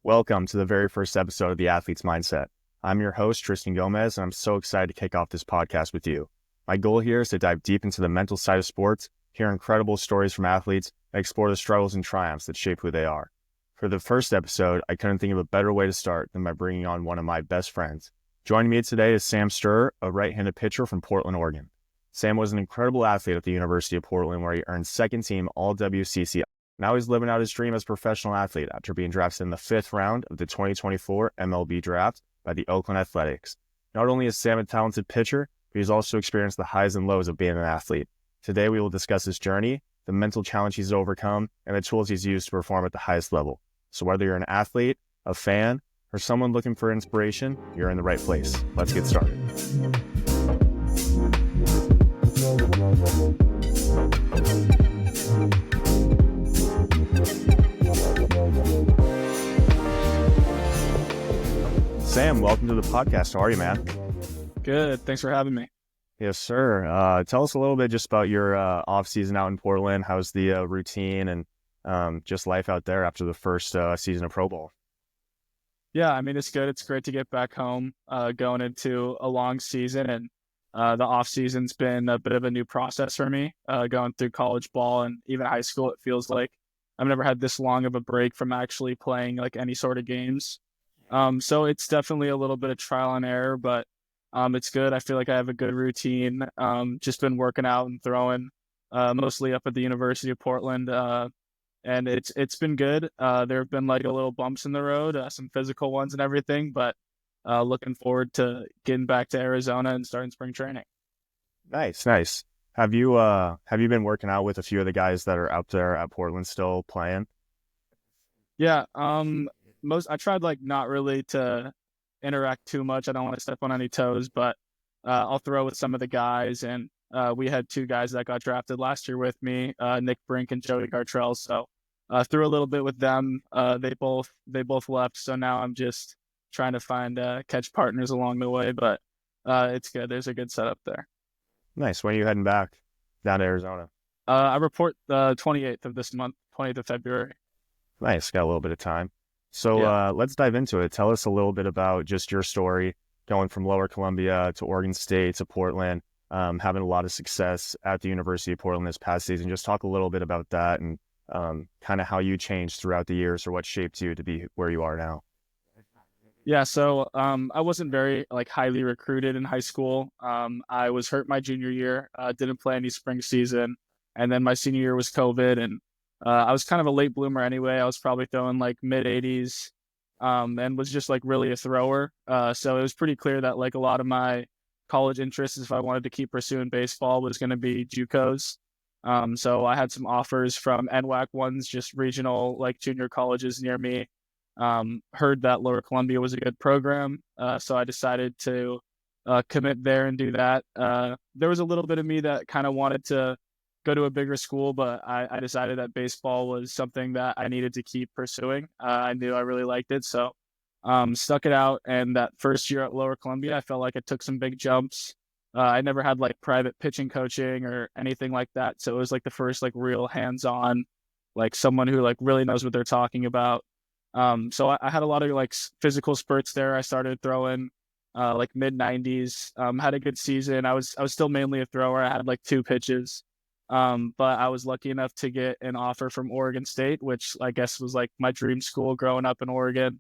Welcome to the very first episode of The Athlete's Mindset. I'm your host, Tristan Gomez, and I'm so excited to kick off this podcast with you. My goal here is to dive deep into the mental side of sports, hear incredible stories from athletes, and explore the struggles and triumphs that shape who they are. For the first episode, I couldn't think of a better way to start than by bringing on one of my best friends. Joining me today is Sam Stuhr, a right-handed pitcher from Portland, Oregon. Sam was an incredible athlete at the University of Portland, where he earned Second Team All-WCC. Now he's living out his dream as a professional athlete after being drafted in the 5th round of the 2024 MLB Draft by the Oakland Athletics. Not only is Sam a talented pitcher, but he's also experienced the highs and lows of being an athlete. Today we will discuss his journey, the mental challenge he's overcome, and the tools he's used to perform at the highest level. So whether you're an athlete, a fan, or someone looking for inspiration, you're in the right place. Let's get started. Sam, welcome to the podcast. How are you, man? Good. Thanks for having me. Yes, sir. Tell us a little bit just about your off season out in Portland. How's the routine and just life out there after the first season of Pro Bowl? Yeah, I mean, it's good. It's great to get back home going into a long season. And the off season's been a bit of a new process for me going through college ball and even high school. It feels like I've never had this long of a break from actually playing like any sort of games. So it's definitely a little bit of trial and error, but it's good. I feel like I have a good routine. Just been working out and throwing mostly up at the University of Portland. And it's been good. There have been like a little bumps in the road, some physical ones and everything, but looking forward to getting back to Arizona and starting spring training. Nice. Have you been working out with a few of the guys that are out there at Portland still playing? Yeah. I tried like not really to interact too much. I don't want to step on any toes, but I'll throw with some of the guys. And we had 2 guys that got drafted last year with me, Nick Brink and Joey Gartrell. So threw a little bit with them. They both left. So now I'm just trying to find catch partners along the way, but it's good. There's a good setup there. Nice. When are you heading back down to Arizona? I report the 28th of this month, 28th of February. Nice. Got a little bit of time. So Yeah. let's dive into it. Tell us a little bit about just your story going from Lower Columbia to Oregon State to Portland, having a lot of success at the University of Portland this past season. Just talk a little bit about that and kind of how you changed throughout the years or what shaped you to be where you are now. Yeah, so I wasn't very like highly recruited in high school. I was hurt my junior year, didn't play any spring season, and then my senior year was COVID, and I was kind of a late bloomer anyway. I was probably throwing like mid 80s, and was just like really a thrower. So it was pretty clear that like a lot of my college interests, if I wanted to keep pursuing baseball, was going to be JUCOs. So I had some offers from NWAC ones, just regional like junior colleges near me. Heard that Lower Columbia was a good program, so I decided to commit there and do that. There was a little bit of me that kind of wanted to go to a bigger school, but I decided that baseball was something that I needed to keep pursuing. I knew I really liked it, so stuck it out. And that first year at Lower Columbia, I felt like I took some big jumps. I never had like private pitching coaching or anything like that, so it was like the first like real hands-on, like someone who like really knows what they're talking about. So I had a lot of like physical spurts there. I started throwing like mid 90s, had a good season. I was still mainly a thrower. I had like 2 pitches. But I was lucky enough to get an offer from Oregon State, which I guess was like my dream school growing up in Oregon.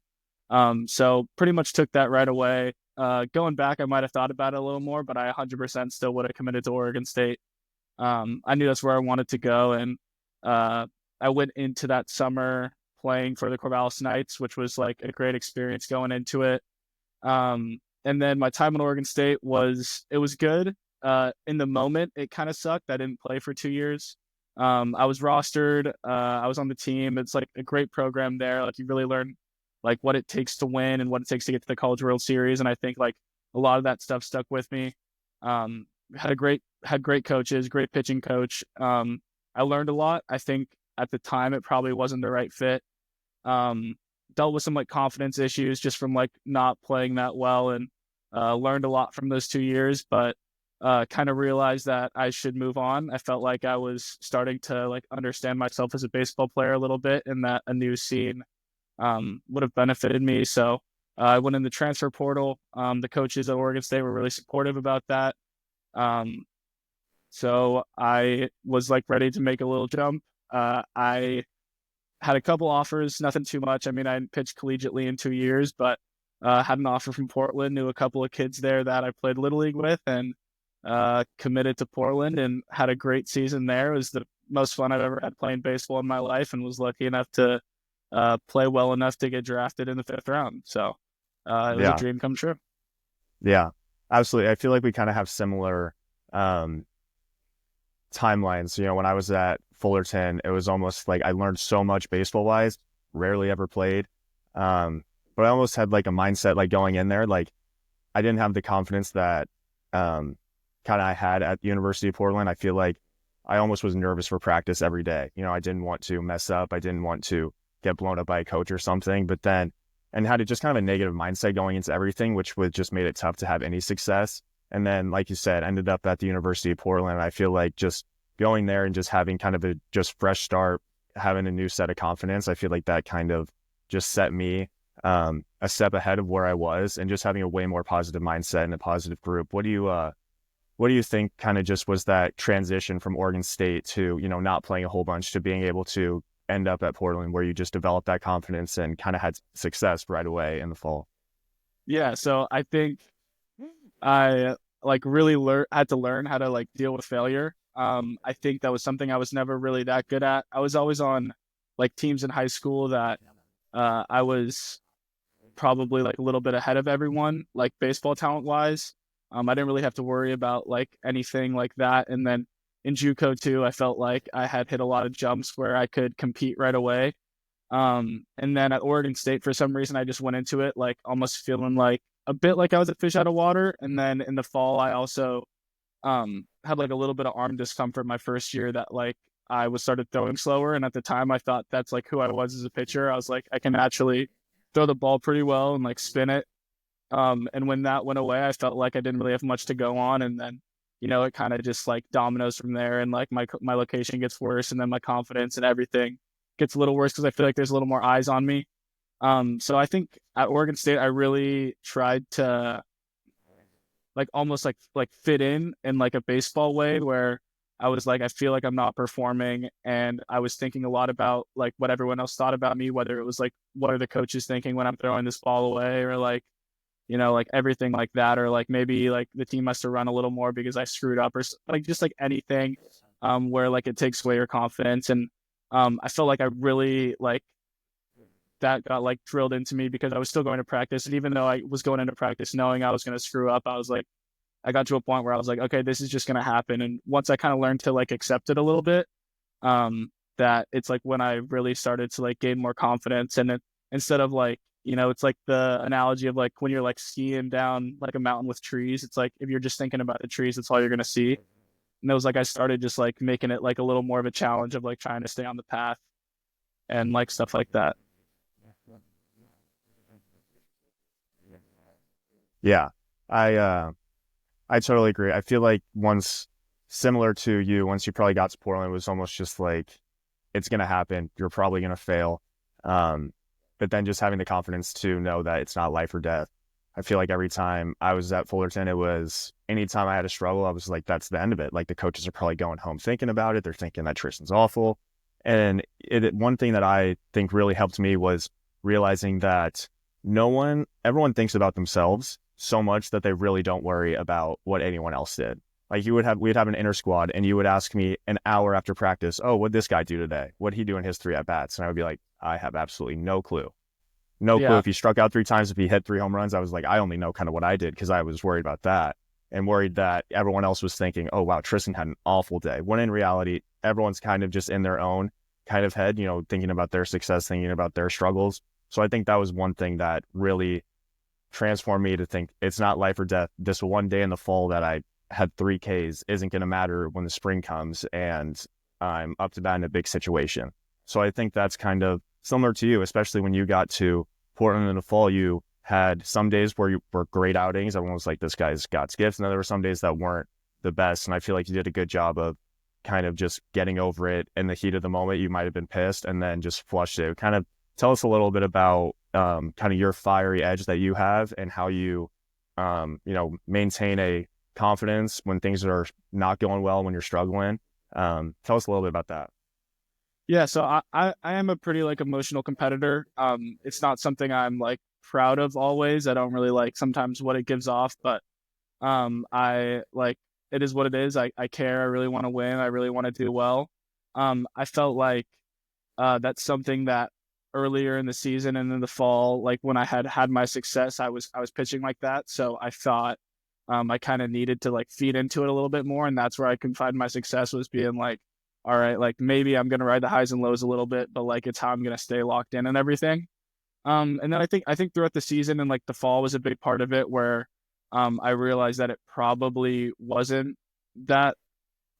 So pretty much took that right away. Going back, I might have thought about it a little more, but I 100% still would have committed to Oregon State. I knew that's where I wanted to go. And I went into that summer playing for the Corvallis Knights, which was like a great experience going into it. And then my time in Oregon State was good. In the moment, it kind of sucked. I didn't play for 2 years. I was rostered. I was on the team. It's like a great program there. Like you really learn like what it takes to win and what it takes to get to the College World Series. And I think like a lot of that stuff stuck with me. Had great coaches, great pitching coach. I learned a lot. I think at the time it probably wasn't the right fit. Dealt with some like confidence issues just from like not playing that well, and learned a lot from those 2 years, but kind of realized that I should move on. I felt like I was starting to like understand myself as a baseball player a little bit, and that a new scene would have benefited me. So I went in the transfer portal. The coaches at Oregon State were really supportive about that. So I was like ready to make a little jump. I had a couple offers, nothing too much. I mean, I hadn't pitched collegiately in 2 years, but had an offer from Portland, knew a couple of kids there that I played Little League with, and committed to Portland and had a great season there. It was the most fun I've ever had playing baseball in my life, and was lucky enough to play well enough to get drafted in the 5th round. So it was a dream come true. Yeah, absolutely. I feel like we kind of have similar timelines. When I was at Fullerton, it was almost like I learned so much baseball wise, rarely ever played. But I almost had like a mindset, like going in there, like I didn't have the confidence that kind of I had at the University of Portland. I feel like I almost was nervous for practice every day. I didn't want to mess up. I didn't want to get blown up by a coach or something, and had just kind of a negative mindset going into everything, which would just made it tough to have any success. And then, like you said, ended up at the University of Portland. I feel like just going there and just having kind of a just fresh start, having a new set of confidence, I feel like that kind of just set me a step ahead of where I was, and just having a way more positive mindset and a positive group. What do you think kind of just was that transition from Oregon State to, not playing a whole bunch to being able to end up at Portland, where you just developed that confidence and kind of had success right away in the fall? Yeah. So I think I like really had to learn how to like deal with failure. I think that was something I was never really that good at. I was always on like teams in high school that I was probably like a little bit ahead of everyone, like baseball talent wise. I didn't really have to worry about like anything like that. And then in JUCO too, I felt like I had hit a lot of jumps where I could compete right away. And then at Oregon State, for some reason, I just went into it like almost feeling like a bit like I was a fish out of water. And then in the fall, I also had like a little bit of arm discomfort my first year that like I was started throwing slower. And at the time, I thought that's like who I was as a pitcher. I was like, I can actually throw the ball pretty well and like spin it. And when that went away, I felt like I didn't really have much to go on. And then, it kind of just like dominoes from there, and like my location gets worse, and then my confidence and everything gets a little worse because I feel like there's a little more eyes on me. So I think at Oregon State, I really tried to like almost like fit in like a baseball way, where I was like, I feel like I'm not performing, and I was thinking a lot about like what everyone else thought about me, whether it was like, what are the coaches thinking when I'm throwing this ball away, or like, like everything like that, or like maybe like the team must have run a little more because I screwed up, or like just like anything where like it takes away your confidence. And I felt like I really like that got like drilled into me because I was still going to practice. And even though I was going into practice knowing I was going to screw up, I was like, I got to a point where I was like, okay, this is just going to happen. And once I kind of learned to like accept it a little bit, that it's like when I really started to like gain more confidence. And instead of like, it's like the analogy of like when you're like skiing down like a mountain with trees, it's like if you're just thinking about the trees, that's all you're going to see. And it was like I started just like making it like a little more of a challenge of like trying to stay on the path and like stuff like that. Yeah, I totally agree. I feel like similar to you, once you probably got to Portland, it was almost just like, it's going to happen. You're probably going to fail. But then just having the confidence to know that it's not life or death. I feel like every time I was at Fullerton, it was anytime I had a struggle, I was like, that's the end of it. Like the coaches are probably going home thinking about it. They're thinking that Tristan's awful. And one thing that I think really helped me was realizing that everyone thinks about themselves so much that they really don't worry about what anyone else did. Like we'd have an inner squad, and you would ask me an hour after practice, oh, what'd this guy do today? What'd he do in his 3 at-bats? And I would be like, I have absolutely no clue. No clue if he struck out 3 times, if he hit 3 home runs. I was like, I only know kind of what I did because I was worried about that, and worried that everyone else was thinking, oh, wow, Tristan had an awful day. When in reality, everyone's kind of just in their own kind of head, thinking about their success, thinking about their struggles. So I think that was one thing that really transformed me to think it's not life or death. This one day in the fall that I had 3 Ks isn't going to matter when the spring comes and I'm up to bat in a big situation. So I think that's kind of similar to you, especially when you got to Portland in the fall. You had some days where you were great outings. Everyone was like, this guy's got gifts. And then there were some days that weren't the best. And I feel like you did a good job of kind of just getting over it in the heat of the moment. You might have been pissed and then just flushed it. Kind of tell us a little bit about kind of your fiery edge that you have and how you, maintain a confidence when things are not going well, when you're struggling. Tell us a little bit about that. Yeah, so I am a pretty like emotional competitor. It's not something I'm like proud of always. I don't really like sometimes what it gives off, but I like it is what it is. I care. I really want to win. I really want to do well. I felt like that's something that earlier in the season and in the fall, like when I had my success, I was pitching like that. So I thought I kind of needed to like feed into it a little bit more, and that's where I can find my success was being like, all right, like maybe I'm gonna ride the highs and lows a little bit, but like it's how I'm gonna stay locked in and everything. And then I think throughout the season and like the fall was a big part of it where I realized that it probably wasn't that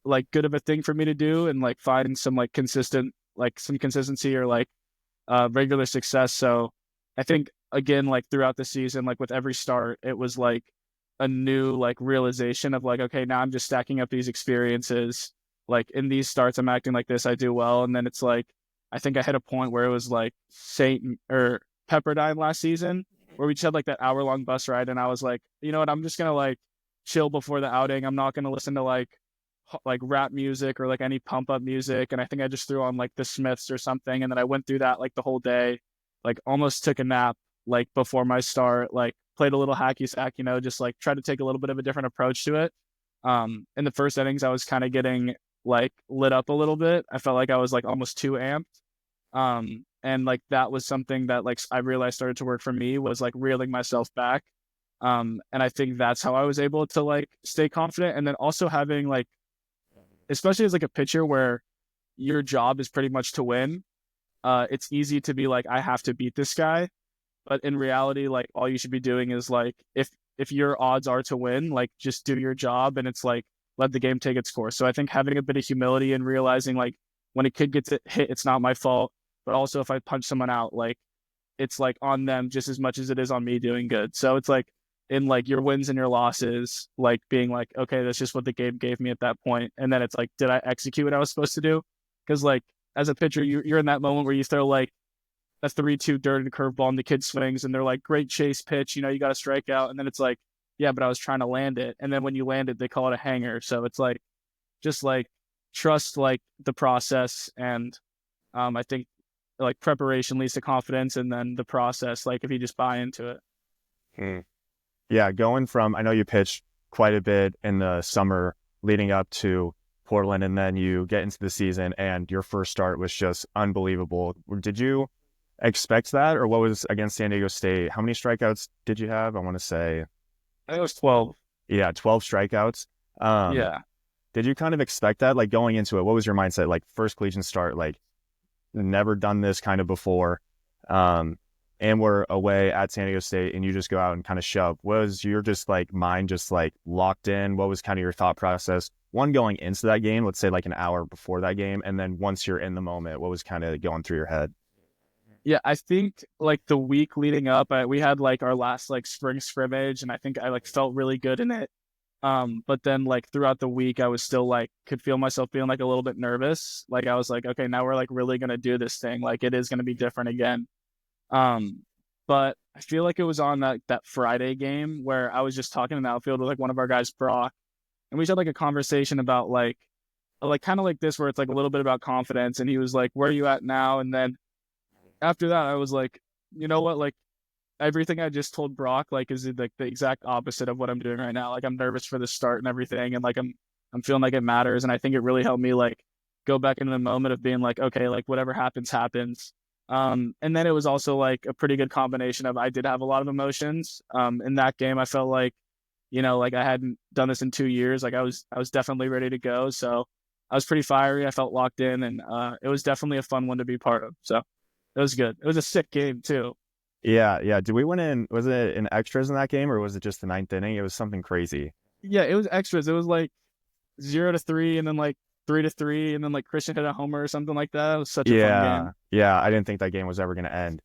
like good of a thing for me to do and like find some like some consistency or like regular success. So I think again, like throughout the season, like with every start, it was like a new like realization of like, okay, now I'm just stacking up these experiences. Like in these starts, I'm acting like this, I do well. And then it's like, I think I hit a point where it was like Saint or Pepperdine last season where we just had like that hour-long bus ride. And I was like, you know what, I'm just going to like chill before the outing. I'm not going to listen to like rap music or like any pump up music. And I think I just threw on like the Smiths or something. And then I went through that like the whole day, like almost took a nap like before my start, like played a little hacky sack, just like tried to take a little bit of a different approach to it. In the first innings, I was kind of getting like lit up a little bit. I felt like I was like almost too amped. And like that was something that like I realized started to work for me was like reeling myself back. And I think that's how I was able to like stay confident. And then also having like, especially as like a pitcher where your job is pretty much to win, it's easy to be like, I have to beat this guy. But in reality, like all you should be doing is like, if your odds are to win, like just do your job and it's like, let the game take its course. So I think having a bit of humility and realizing like when a kid gets hit, it's not my fault. But also if I punch someone out, like it's like on them just as much as it is on me doing good. So it's like in like your wins and your losses, like being like, okay, that's just what the game gave me at that point. And then it's like, did I execute what I was supposed to do? Because like as a pitcher, you're in that moment where you throw like a 3-2 dirt and curveball and the kid swings and they're like, great chase pitch, you got to strike out. And then it's like, yeah, but I was trying to land it. And then when you land it, they call it a hanger. So it's like, just like trust like the process. And I think like preparation leads to confidence and then the process, like if you just buy into it. Yeah, going from, I know you pitched quite a bit in the summer leading up to Portland, and then you get into the season and your first start was just unbelievable. Did you expect that, or what was against San Diego State? How many strikeouts did you have? I want to say, I think it was 12. Yeah, 12 strikeouts. Yeah. Did you kind of expect that, like going into it? What was your mindset? Like first collegiate start, like never done this kind of before. And we're away at San Diego State and you just go out and kind of shove. Was your just like mind just like locked in? What was kind of your thought process? One, going into that game, let's say like an hour before that game. And then once you're in the moment, what was kind of going through your head? Yeah, I think like the week leading up, we had like our last like spring scrimmage and I think I like felt really good in it. But then like throughout the week, I was still like, could feel myself being like a little bit nervous. Like I was like, okay, now we're like really going to do this thing. Like it is going to be different again. But I feel like it was on that Friday game where I was just talking in the outfield with like one of our guys, Brock, and we just had like a conversation about like kind of like this, where it's like a little bit about confidence. And he was like, where are you at now? And then after that, I was like, you know what? Like everything I just told Brock, like, is like the exact opposite of what I'm doing right now. Like I'm nervous for the start and everything. And like, I'm feeling like it matters. And I think it really helped me like go back into the moment of being like, okay, like whatever happens, happens. And then it was also like a pretty good combination of, I did have a lot of emotions. In that game, I felt like, like I hadn't done this in 2 years. Like I was definitely ready to go. So I was pretty fiery. I felt locked in and, it was definitely a fun one to be part of. So it was good. It was a sick game too. Yeah. Did we win was it in extras in that game or was it just the ninth inning? It was something crazy. Yeah, it was extras. It was like 0-3 and then like 3-3 and then like Christian hit a homer or something like that. It was such a fun game. Yeah, I didn't think that game was ever going to end.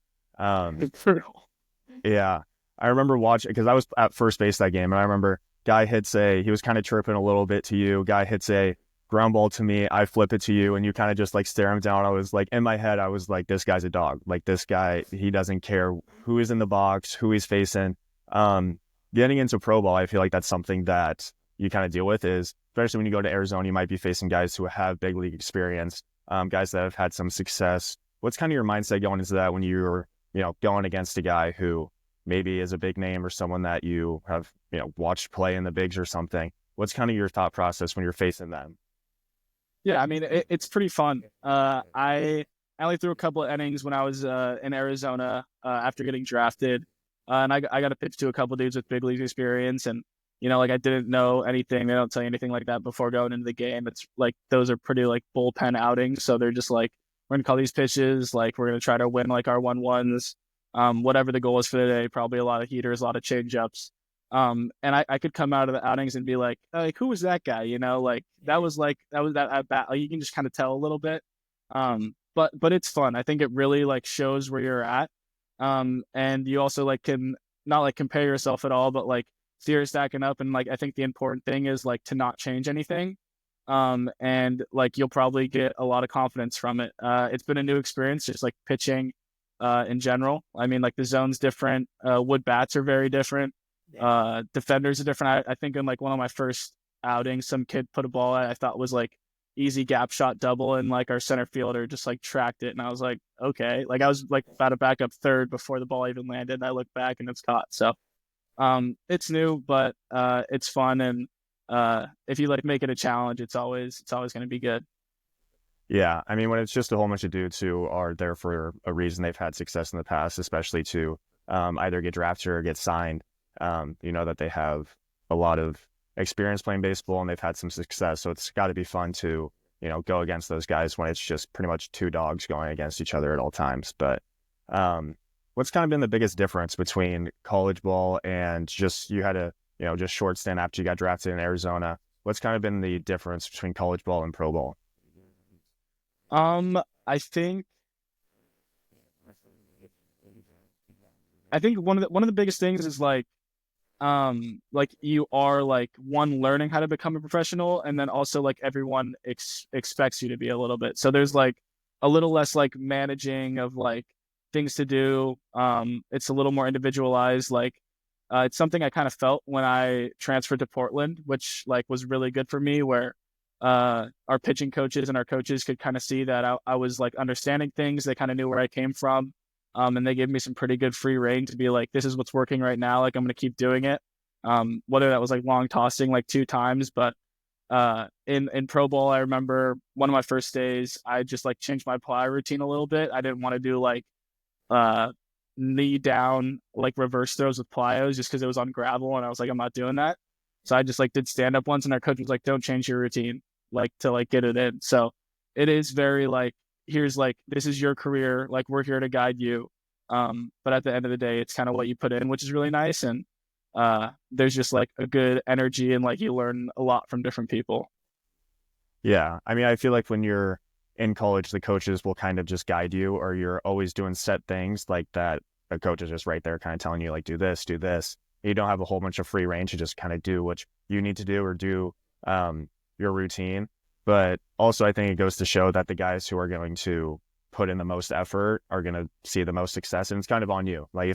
Yeah, I remember watching because I was at first base that game, and I remember guy hits he was kind of chirping a little bit to you. Guy hits a ground ball to me, I flip it to you, and you kind of just like stare him down. I was like, in my head, I was like, this guy's a dog. Like this guy, he doesn't care who is in the box, who he's facing. Getting into pro ball, I feel like that's something that you kind of deal with, is especially when you go to Arizona, you might be facing guys who have big league experience, guys that have had some success. What's kind of your mindset going into that when you're, going against a guy who maybe is a big name or someone that you have, watched play in the bigs or something? What's kind of your thought process when you're facing them? Yeah, I mean, it's pretty fun. I only threw a couple of innings when I was in Arizona after getting drafted, and I got to pitch to a couple of dudes with big league experience, and like I didn't know anything. They don't tell you anything like that before going into the game. It's like those are pretty like bullpen outings, so they're just like, we're gonna call these pitches, like we're gonna try to win like our 1-1s, whatever the goal is for the day. Probably a lot of heaters, a lot of changeups. And I could come out of the outings and be like, who was that guy? Like that was that at bat. Like, you can just kind of tell a little bit. But it's fun. I think it really like shows where you're at. And you also like can not like compare yourself at all, but like see you're stacking up. And like I think the important thing is like to not change anything. And like you'll probably get a lot of confidence from it. It's been a new experience, just like pitching in general. I mean, like the zone's different. Wood bats are very different. Defenders are different. I think in like one of my first outings, some kid put a ball I thought was like easy gap shot double, and like our center fielder just like tracked it, and I was like, okay. Like I was like about to back up third before the ball even landed, and I look back and it's caught. So it's new, but it's fun, and if you like make it a challenge, it's always going to be good. Yeah, I mean, when it's just a whole bunch of dudes who are there for a reason, they've had success in the past, especially to either get drafted or get signed. That they have a lot of experience playing baseball and they've had some success. So it's got to be fun to, go against those guys when it's just pretty much two dogs going against each other at all times. But what's kind of been the biggest difference between college ball and just you had a, just short stint after you got drafted in Arizona? What's kind of been the difference between college ball and pro ball? I think one of the biggest things is like you are like one learning how to become a professional, and then also like everyone expects you to be a little bit, so there's like a little less like managing of like things to do. It's a little more individualized. Like it's something I kind of felt when I transferred to Portland, which like was really good for me, where our pitching coaches and our coaches could kind of see that I was like understanding things. They kind of knew where I came from. And they gave me some pretty good free reign to be like, this is what's working right now. Like, I'm going to keep doing it. Whether that was like long tossing like 2 times, but in pro ball, I remember one of my first days, I just like changed my ply routine a little bit. I didn't want to do like knee down, like reverse throws with plyos just because it was on gravel. And I was like, I'm not doing that. So I just like did stand up ones, and our coach was like, don't change your routine, like to like get it in. So it is very like, here's like, this is your career, like we're here to guide you, but at the end of the day, it's kind of what you put in, which is really nice. And there's just like a good energy, and like you learn a lot from different people. Yeah, I mean, I feel like when you're in college, the coaches will kind of just guide you, or you're always doing set things like that. The coach is just right there kind of telling you like, do this, do this. You don't have a whole bunch of free range to just kind of do what you need to do, or do your routine. But also, I think it goes to show that the guys who are going to put in the most effort are going to see the most success. And it's kind of on you. Like,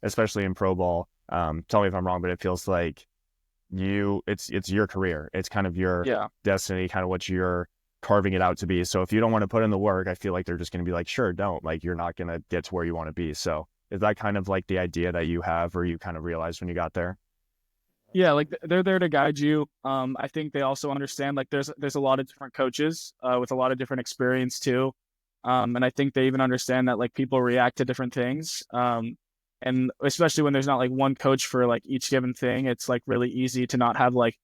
especially in pro ball, tell me if I'm wrong, but it feels like it's your career. It's kind of your destiny, kind of what you're carving it out to be. So if you don't want to put in the work, I feel like they're just going to be like, sure, don't. Like, you're not going to get to where you want to be. So is that kind of like the idea that you have, or you kind of realized when you got there? Yeah, like they're there to guide you. I think they also understand like there's a lot of different coaches with a lot of different experience too. And I think they even understand that like people react to different things. And especially when there's not like one coach for like each given thing, it's like really easy to not have like,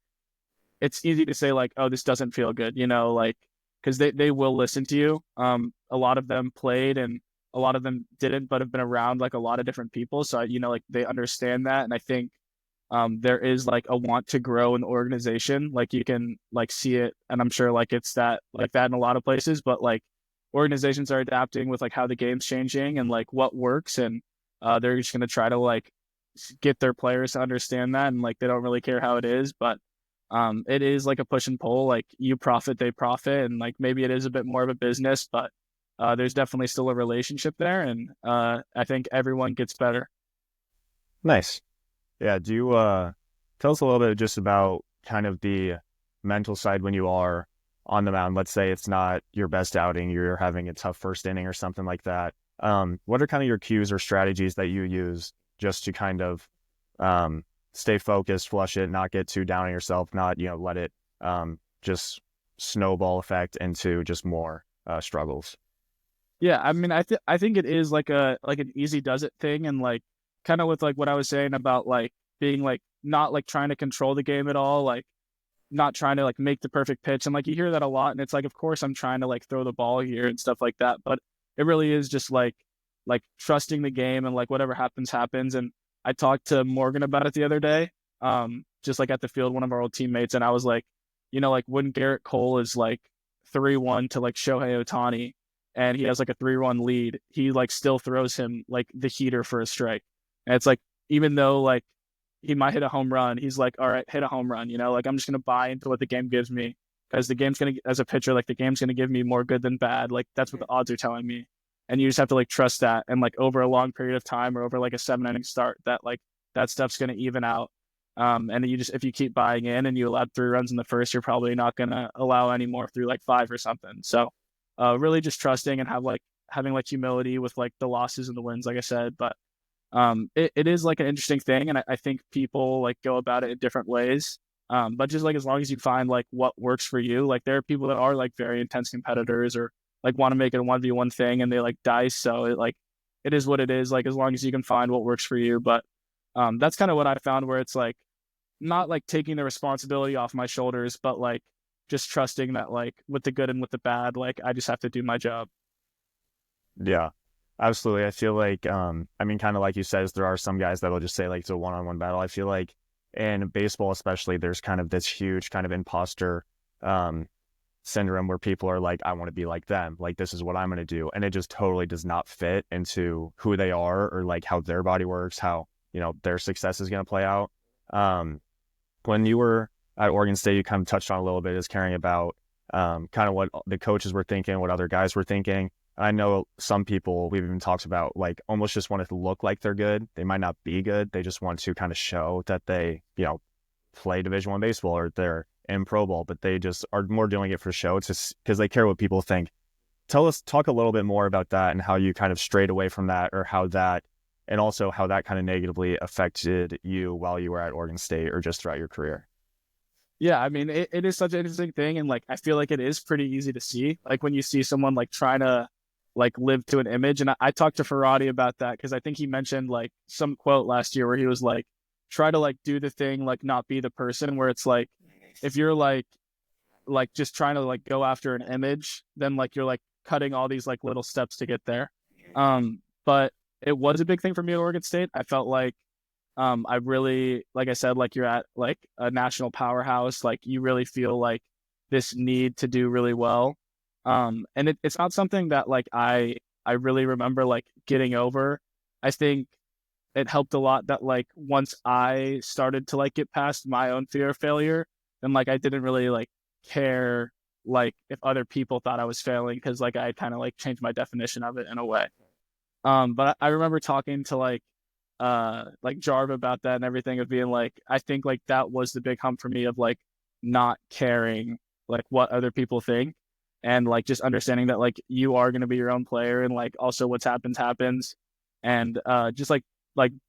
it's easy to say like, oh, this doesn't feel good, like, because they will listen to you. A lot of them played and a lot of them didn't, but have been around like a lot of different people. So, like they understand that. And I think there is like a want to grow in the organization. Like you can like see it. And I'm sure like it's that like that in a lot of places, but like organizations are adapting with like how the game's changing and like what works. And they're just going to try to like get their players to understand that. And like, they don't really care how it is, but it is like a push and pull, like you profit, they profit. And like, maybe it is a bit more of a business, but there's definitely still a relationship there. And I think everyone gets better. Nice. Yeah. Do you tell us a little bit just about kind of the mental side when you are on the mound? Let's say it's not your best outing, you're having a tough first inning or something like that. What are kind of your cues or strategies that you use just to kind of stay focused, flush it, not get too down on yourself, not, let it just snowball effect into just more struggles? Yeah, I mean, I think it is like an easy does it thing, and like kind of with like what I was saying about like being like not like trying to control the game at all, like not trying to like make the perfect pitch. And like you hear that a lot, and it's like, of course I'm trying to like throw the ball here and stuff like that, but it really is just like trusting the game, and like whatever happens happens. And I talked to Morgan about it the other day, just like at the field, one of our old teammates, and I was like, like when Garrett Cole is like 3-1 to like Shohei Ohtani, and he has like a 3-1 lead, he like still throws him like the heater for a strike. And it's like, even though like he might hit a home run, he's like, all right, hit a home run, like I'm just going to buy into what the game gives me, because the game's going to, as a pitcher, like the game's going to give me more good than bad. Like that's what the odds are telling me. And you just have to like trust that. And like over a long period of time, or over like a 7 inning start, that like that stuff's going to even out. And you just, if you keep buying in and you allowed 3 runs in the first, you're probably not going to allow any more through like 5 or something. So really just trusting, and having like humility with like the losses and the wins, like I said. But it is like an interesting thing, and I think people like go about it in different ways. But just like as long as you find like what works for you, like there are people that are like very intense competitors, or like want to make it a 1v1 thing, and they like dice. So it is what it is. Like as long as you can find what works for you. But that's kind of what I found, where it's like not like taking the responsibility off my shoulders, but like just trusting that like with the good and with the bad, like I just have to do my job. Yeah, absolutely. I feel like, I mean, kind of like you said, there are some guys that'll just say like it's a one-on-one battle. I feel like in baseball, especially, there's kind of this huge kind of imposter syndrome where people are like, I want to be like them. Like, this is what I'm going to do. And it just totally does not fit into who they are, or like how their body works, how, their success is going to play out. When you were at Oregon State, you kind of touched on a little bit, is caring about kind of what the coaches were thinking, what other guys were thinking. I know some people, we've even talked about, like almost just want to look like they're good. They might not be good. They just want to kind of show that they, play Division I baseball, or they're in Pro Bowl, but they just are more doing it for show. It's just because they care what people think. Talk a little bit more about that, and how you kind of strayed away from that, or and also how that kind of negatively affected you while you were at Oregon State, or just throughout your career. Yeah, I mean, it is such an interesting thing. And like, I feel like it is pretty easy to see, like when you see someone like trying to like live to an image. And I talked to Ferrati about that, because I think he mentioned like some quote last year where he was like, try to like do the thing, like not be the person, where it's like, if you're like just trying to like go after an image, then like you're like cutting all these like little steps to get there. But it was a big thing for me at Oregon State. I felt like I really, like I said, like you're at like a national powerhouse, like you really feel like this need to do really well. And it's not something that like I really remember like getting over. I think it helped a lot that like once I started to like get past my own fear of failure, then like I didn't really like care like if other people thought I was failing, because like I kind of like changed my definition of it in a way. But I remember talking to like Jarv about that and everything, of being like, I think like that was the big hump for me, of like not caring like what other people think, and like just understanding that like you are going to be your own player, and like also what's happens. And just like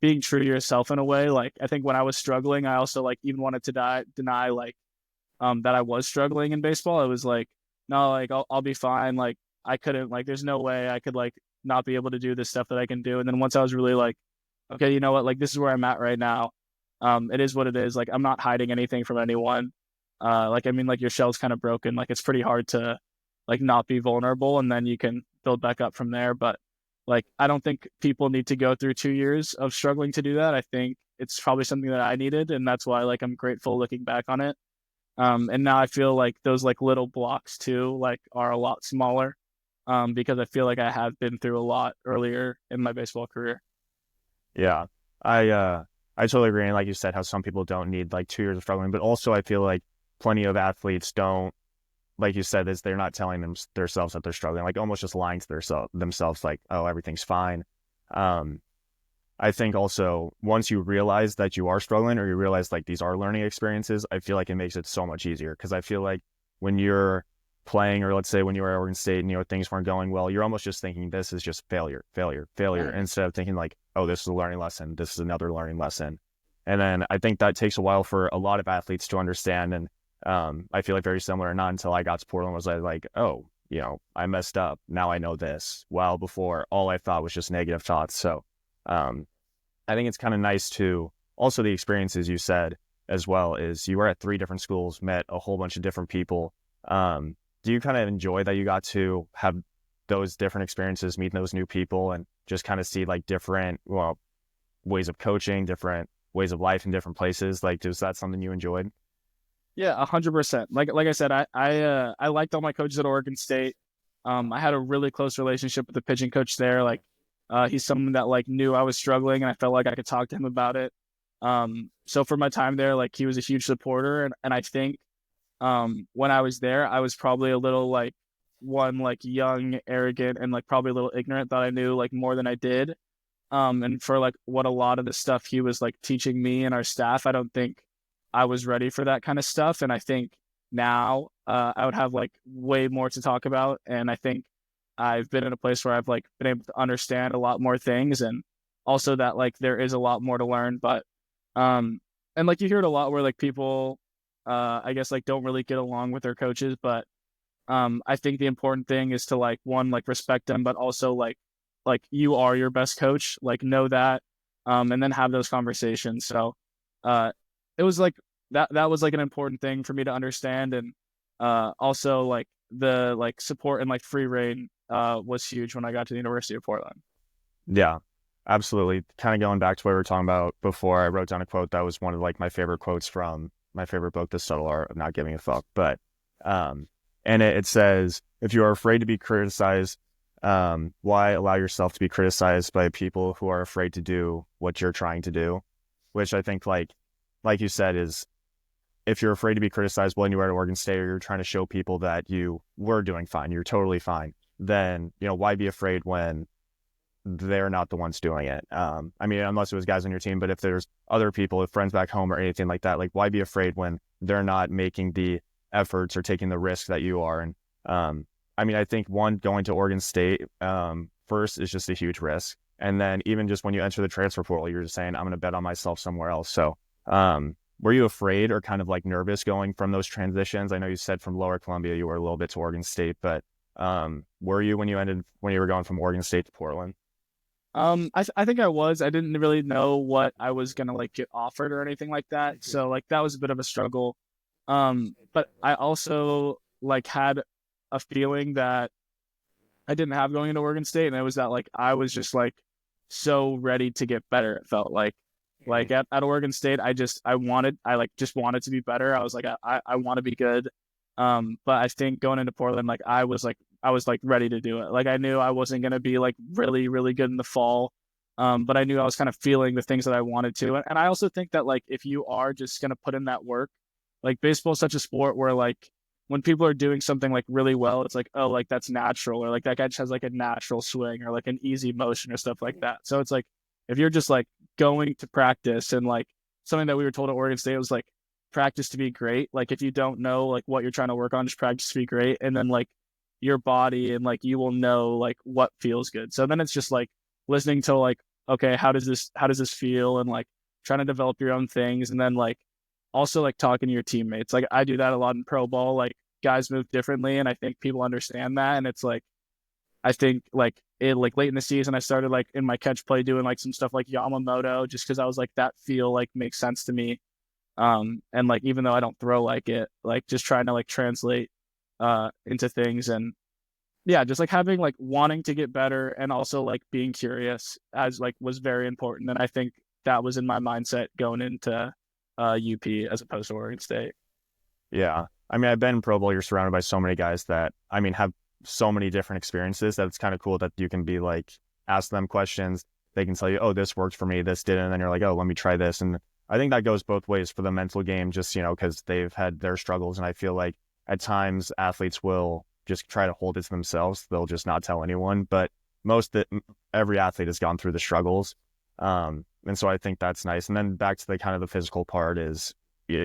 being true to yourself in a way. Like I think when I was struggling, I also like even wanted to deny like that I was struggling in baseball. I was like, no, like I'll be fine. Like I couldn't, like there's no way I could like not be able to do this stuff that I can do. And then once I was really like, okay, you know what, like this is where I'm at right now. It is what it is. Like I'm not hiding anything from anyone. Like I mean, like your shell's kind of broken. Like it's pretty hard to like not be vulnerable, and then you can build back up from there. But like I don't think people need to go through 2 years of struggling to do that. I think it's probably something that I needed, and that's why like I'm grateful looking back on it. And now I feel like those like little blocks too like are a lot smaller, because I feel like I have been through a lot earlier in my baseball career. Yeah, I totally agree. And like you said, how some people don't need like 2 years of struggling, but also I feel like plenty of athletes don't, like you said, is they're not telling themselves that they're struggling, like almost just lying to themselves, like, oh, everything's fine. I think also once you realize that you are struggling, or you realize like these are learning experiences, I feel like it makes it so much easier. Because I feel like when you're playing, or let's say when you were at Oregon State and, things weren't going well, you're almost just thinking this is just failure, Right. instead of thinking like, oh, this is a learning lesson. This is another learning lesson. And then I think that takes a while for a lot of athletes to understand. And I feel like very similar. Not until I got to Portland was I like, oh, I messed up. Now I know this. While before, all I thought was just negative thoughts. So I think it's kind of nice to also the experiences you said as well, is you were at 3 different schools, met a whole bunch of different people. Do you kind of enjoy that you got to have those different experiences, meeting those new people, and just kind of see like different, ways of coaching, different ways of life in different places? Like, is that something you enjoyed? Yeah, 100%. Like I said, I liked all my coaches at Oregon State. I had a really close relationship with the pitching coach there. Like, he's someone that like knew I was struggling, and I felt like I could talk to him about it. So for my time there, like he was a huge supporter, and I think when I was there, I was probably a little like young, arrogant, and like probably a little ignorant, thought I knew like more than I did. And for like what a lot of the stuff he was like teaching me and our staff, I don't think I was ready for that kind of stuff. And I think now I would have like way more to talk about. And I think I've been in a place where I've like been able to understand a lot more things, and also that like there is a lot more to learn. But and like you hear it a lot where like people I guess like don't really get along with their coaches, but I think the important thing is to like one, like respect them, but also like you are your best coach, like know that, and then have those conversations. So uh it was like that was like an important thing for me to understand. And also like the like support and like free reign was huge when I got to the University of Portland. Yeah, absolutely. Kind of going back to what we were talking about before, I wrote down a quote that was one of like my favorite quotes from my favorite book, The Subtle Art of Not Giving a Fuck. But and it says, if you are afraid to be criticized, why allow yourself to be criticized by people who are afraid to do what you're trying to do? Which I think like you said, is if you're afraid to be criticized when you were at Oregon State, or you're trying to show people that you were doing fine, you're totally fine, then, why be afraid when they're not the ones doing it? I mean, unless it was guys on your team, but if there's other people, if friends back home or anything like that, like why be afraid when they're not making the efforts or taking the risk that you are? And I mean, I think going to Oregon State first is just a huge risk. And then even just when you enter the transfer portal, you're just saying, I'm going to bet on myself somewhere else. So were you afraid or kind of like nervous going from those transitions? I know you said from Lower Columbia you were a little bit to Oregon State, but were you when you were going from Oregon State to Portland? I think I was. I didn't really know what I was gonna like get offered or anything like that. So like that was a bit of a struggle. But I also like had a feeling that I didn't have going into Oregon State, and it was that like I was just like so ready to get better. It felt like at Oregon State, I like just wanted to be better. I was like I want to be good. But I think going into Portland, like I was like ready to do it. Like I knew I wasn't gonna be like really, really good in the fall. But I knew I was kind of feeling the things that I wanted to. And I also think that like if you are just gonna put in that work, like baseball is such a sport where like when people are doing something like really well, it's like, oh, like that's natural, or like that guy just has like a natural swing or like an easy motion or stuff like that. So it's like if you're just like going to practice, and like something that we were told at Oregon State was like practice to be great. Like if you don't know like what you're trying to work on, just practice to be great. And then like your body and like you will know like what feels good. So then it's just like listening to like, okay, how does this feel? And like trying to develop your own things. And then like also like talking to your teammates. Like I do that a lot in pro ball. Like guys move differently, and I think people understand that. And it's like I think like it like late in the season I started like in my catch play doing like some stuff like Yamamoto, just because I was like that feel like makes sense to me. And like even though I don't throw like it, like just trying to like translate into things. And yeah, just like having like wanting to get better, and also like being curious as like was very important. And I think that was in my mindset going into UP as opposed to Oregon State. Yeah. I mean, I've been in Pro Bowl. You're surrounded by so many guys that, I mean, have so many different experiences that it's kind of cool that you can be like, ask them questions. They can tell you, oh, this worked for me, this didn't. And then you're like, oh, let me try this. And I think that goes both ways for the mental game, just, because they've had their struggles. And I feel like at times athletes will just try to hold it to themselves. They'll just not tell anyone. But every athlete has gone through the struggles. And so I think that's nice. And then back to the kind of the physical part is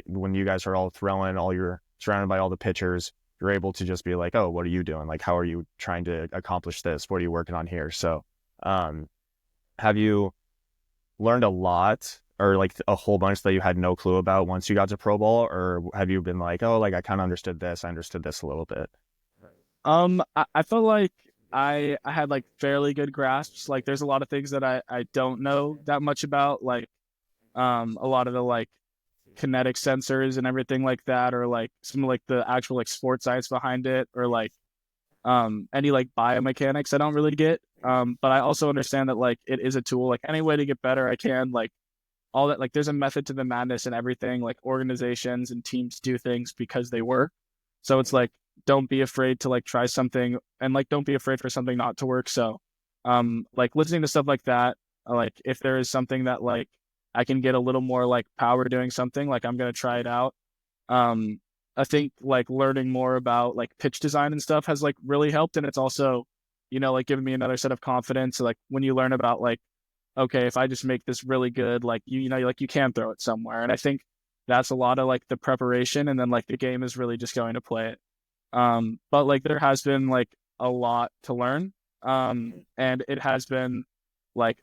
when you guys are all throwing, you're surrounded by all the pitchers, you're able to just be like, oh, what are you doing? Like, how are you trying to accomplish this? What are you working on here? So have you learned a lot or like a whole bunch that you had no clue about once you got to pro ball? Or have you been like, oh, like I kind of understood this. I understood this a little bit. I felt like I had like fairly good grasps. Like there's a lot of things that I don't know that much about, like a lot of the like kinetic sensors and everything like that, or like some like the actual like sports science behind it, or like any like biomechanics I don't really get. But I also understand that like it is a tool. Like any way to get better I can, like all that, like there's a method to the madness and everything. Like organizations and teams do things because they work. So it's like, don't be afraid to like try something, and like don't be afraid for something not to work. So like listening to stuff like that, like if there is something that like I can get a little more like power doing something, like I'm gonna try it out. I think like learning more about like pitch design and stuff has like really helped, and it's also, like given me another set of confidence. Like when you learn about like, okay, if I just make this really good, like like you can throw it somewhere. And I think that's a lot of like the preparation, and then like the game is really just going to play it. But like there has been like a lot to learn. And it has been like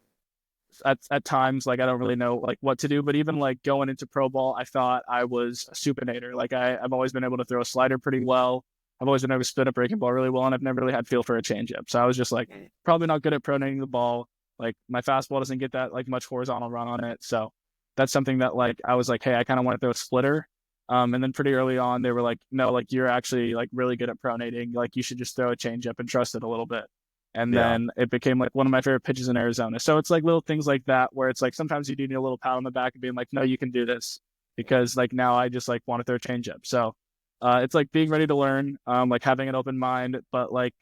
at times like I don't really know like what to do, but even like going into pro ball, I thought I was a supinator. Like I've always been able to throw a slider pretty well. I've always been able to spin a breaking ball really well, and I've never really had feel for a changeup. So I was just like probably not good at pronating the ball. Like my fastball doesn't get that like much horizontal run on it. So that's something that like I was like, hey, I kind of want to throw a splitter. And then pretty early on, they were like, no, like you're actually like really good at pronating. Like you should just throw a changeup and trust it a little bit. And then it became like one of my favorite pitches in Arizona. So it's like little things like that where it's like sometimes you do need a little pat on the back and being like, no, you can do this, because like now I just like want to throw a changeup. So it's like being ready to learn, like having an open mind, but like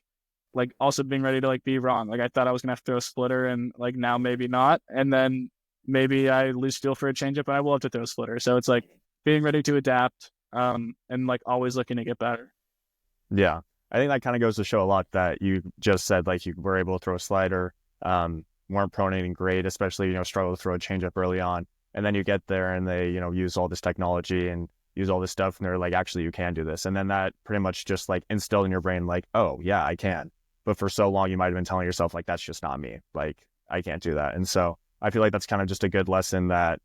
also being ready to like be wrong. Like I thought I was gonna have to throw a splitter, and like now maybe not. And then maybe I lose feel for a changeup and I will have to throw a splitter. So it's like being ready to adapt, and like always looking to get better. Yeah. I think that kind of goes to show a lot that you just said, like you were able to throw a slider, weren't pronating great, especially, struggle to throw a changeup early on. And then you get there and they, use all this technology and use all this stuff. And they're like, actually, you can do this. And then that pretty much just like instilled in your brain, like, oh, yeah, I can. But for so long, you might have been telling yourself, like, that's just not me. Like, I can't do that. And so I feel like that's kind of just a good lesson that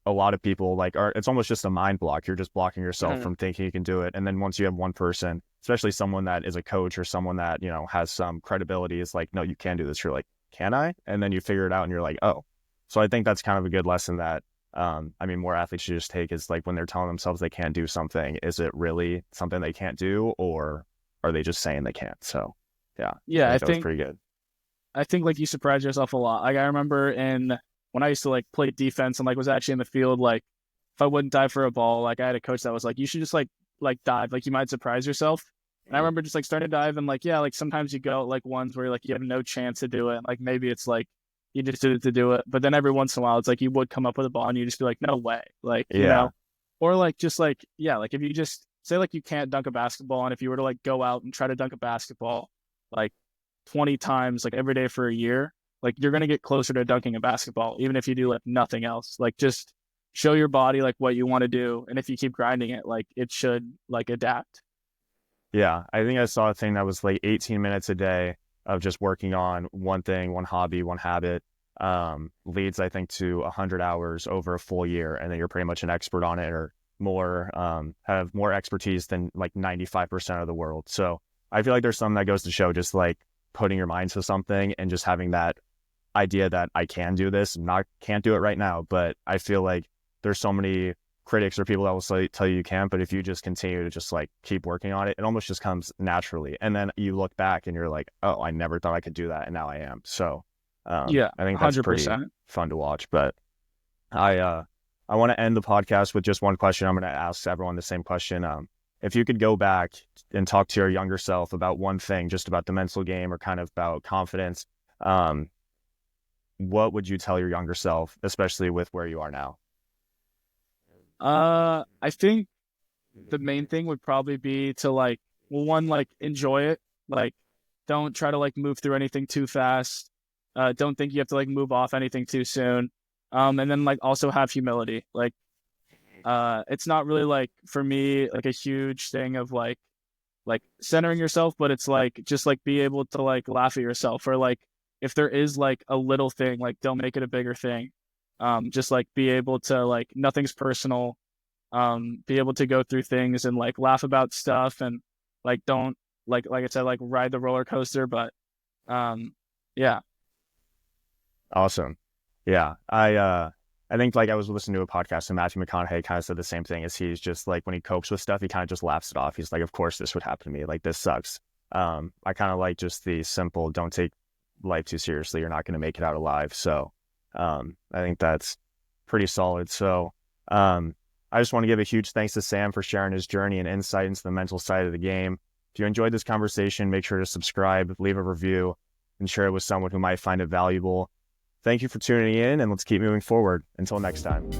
a lot of people it's almost just a mind block. You're just blocking yourself from thinking you can do it. And then once you have one person, especially someone that is a coach or someone that, has some credibility, is like, no, you can do this. You're like, can I? And then you figure it out and you're like, oh. So I think that's kind of a good lesson that, more athletes should just take, is like when they're telling themselves they can't do something, is it really something they can't do, or are they just saying they can't? So yeah, I think that was pretty good. I think like you surprise yourself a lot. Like I remember when I used to like play defense and like was actually in the field, like if I wouldn't dive for a ball, like I had a coach that was like, you should just like dive, like you might surprise yourself. And I remember just like starting to dive, and like, yeah, like sometimes you go like ones where like you have no chance to do it. Like maybe it's like you just did it to do it. But then every once in a while, it's like you would come up with a ball and you just be like, no way. Like, or like just like, yeah, like if you just say like you can't dunk a basketball, and if you were to like go out and try to dunk a basketball like 20 times, like every day for a year, like you're going to get closer to dunking a basketball, even if you do like nothing else. Like just show your body like what you want to do. And if you keep grinding it, like it should like adapt. Yeah. I think I saw a thing that was like 18 minutes a day of just working on one thing, one hobby, one habit, leads, I think, to 100 hours over a full year. And then you're pretty much an expert on it, or more, have more expertise than like 95% of the world. So I feel like there's something that goes to show, just like putting your mind to something and just having that idea that I can do this. Can't do it right now, but I feel like there's so many critics or people that will tell you can't, but if you just continue to just like keep working on it, it almost just comes naturally. And then you look back and you're like, oh, I never thought I could do that, and now I am. So I think that's 100%. Pretty fun to watch. But I want to end the podcast with just one question. I'm going to ask everyone the same question. If you could go back and talk to your younger self about one thing, just about the mental game or kind of about confidence, what would you tell your younger self, especially with where you are now? I think the main thing would probably be to like, well, one, like enjoy it. Like, don't try to like move through anything too fast. Don't think you have to like move off anything too soon. And then like also have humility. Like, it's not really like for me like a huge thing of like centering yourself, but it's like just like be able to like laugh at yourself, or like if there is like a little thing, like don't make it a bigger thing. Just like be able to like nothing's personal. Be able to go through things and like laugh about stuff, and like don't like I said, like ride the roller coaster, but yeah. Awesome. Yeah. I think like I was listening to a podcast and Matthew McConaughey kind of said the same thing as he's just like when he copes with stuff, he kind of just laughs it off. He's like, of course this would happen to me. Like this sucks. I kind of like just the simple, don't take life too seriously. You're not going to make it out alive. So I think that's pretty solid. So I just want to give a huge thanks to Sam for sharing his journey and insight into the mental side of the game. If you enjoyed this conversation, make sure to subscribe, leave a review, and share it with someone who might find it valuable. Thank you for tuning in, and let's keep moving forward. Until next time.